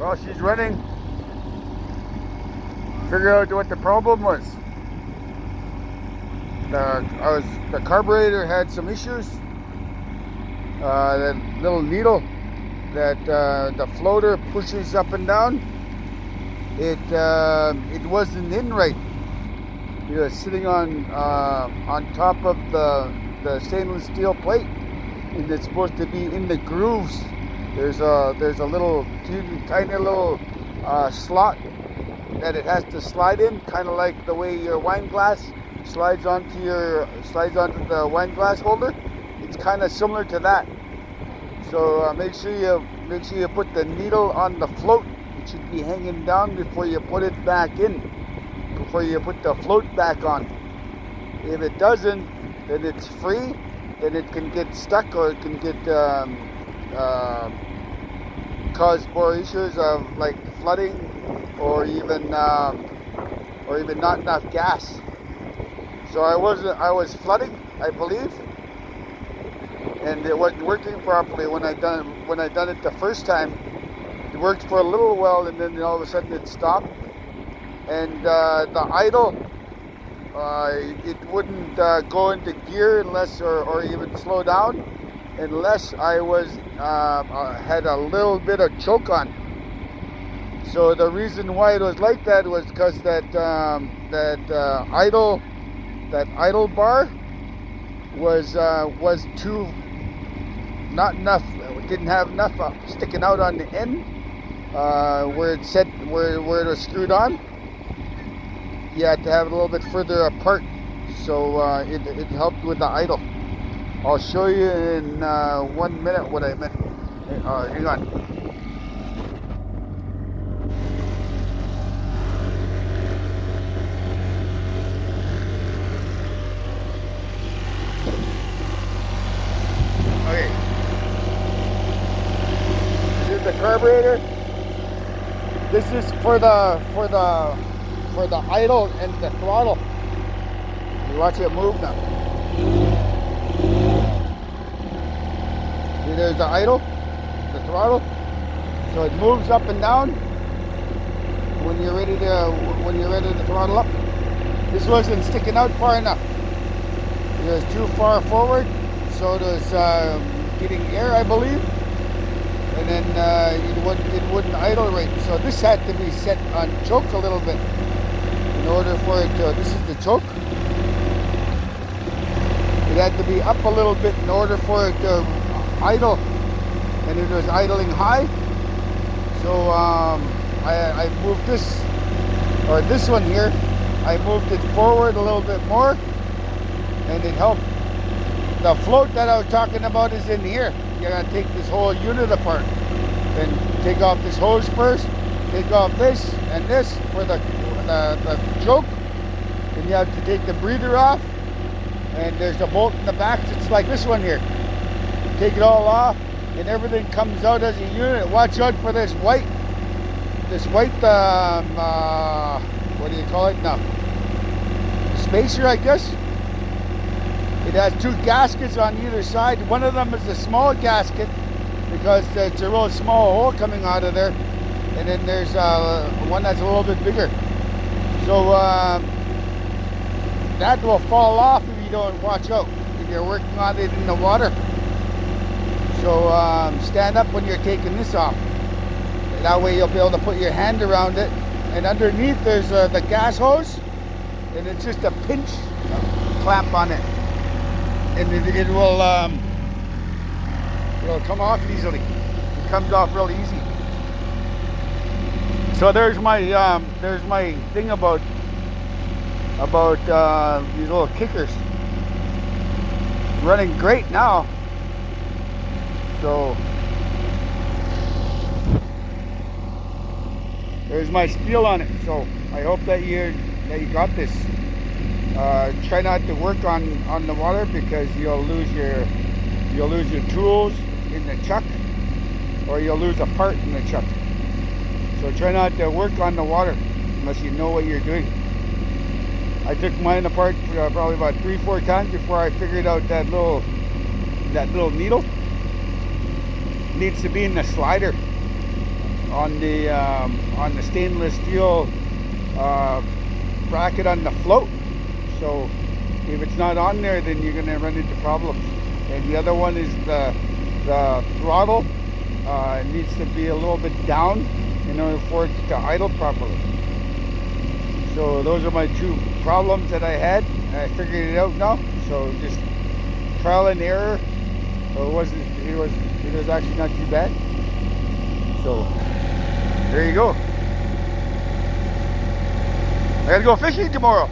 While she's running, figure out what the problem was. The carburetor had some issues. That little needle that the floater pushes up and down, it wasn't in right. It was sitting on top of the stainless steel plate, and it's supposed to be in the grooves. There's a little tiny little slot that it has to slide in, kind of like the way your wine glass slides onto the wine glass holder. It's kind of similar to that. So make sure you put the needle on the float. It should be hanging down before you put it back in, before you put the float back on. If it doesn't, then it's free. Then it can get stuck, or it can get cause more issues of like flooding, or even not enough gas. So I was flooding, I believe, and it wasn't working properly when I done it the first time. It worked for a little while, and then all of a sudden it stopped. And the idle, it wouldn't go into gear unless, or even slow down, unless I had a little bit of choke on. So the reason why it was like that was because that idle bar was too, not enough. It didn't have enough sticking out on the end where it was screwed on. You had to have it a little bit further apart, so it helped with the idle. I'll show you in 1 minute what I meant. Hang on. Okay. Here's the carburetor. This is for the idle and the throttle. You watch it move now. See, there's the idle, the throttle. So it moves up and down when you're ready to throttle up. This wasn't sticking out far enough. It was too far forward, so it was getting air, I believe. And then it wouldn't idle right. So this had to be set on choke a little bit in order for it to. This is the choke. It had to be up a little bit in order for it to idle, and it was idling high. So I moved this one here. I moved it forward a little bit more, and it helped. The float that I was talking about is in here. You're gonna take this whole unit apart and take off this hose first, take off this and this for the choke. Then you have to take the breather off, and there's a bolt in the back. It's like this one here. Take it all off, and everything comes out as a unit. Watch out for this white, what do you call it now? Spacer, I guess. It has two gaskets on either side. One of them is a small gasket because it's a real small hole coming out of there, and then there's one that's a little bit bigger. So that will fall off if you don't watch out, if you're working on it in the water. So stand up when you're taking this off. That way you'll be able to put your hand around it. And underneath there's the gas hose, and it's just a pinch clamp on it. And it'll come off easily. It comes off real easy. So there's my thing about these little kickers. Running great now. So there's my spiel on it. So I hope that you got this. Try not to work on the water, because you'll lose your tools in the chuck, or you'll lose a part in the chuck. So try not to work on the water unless you know what you're doing. I took mine apart probably about 3-4 times before I figured out that little needle needs to be in the slider. on the stainless steel bracket on the float. So if it's not on there, then you're going to run into problems. And the other one is the throttle. It needs to be a little bit down in order for it to idle properly. So those are my two problems that I had. I figured it out now. So just trial and error. So it was actually not too bad. So there you go. I gotta go fishing tomorrow.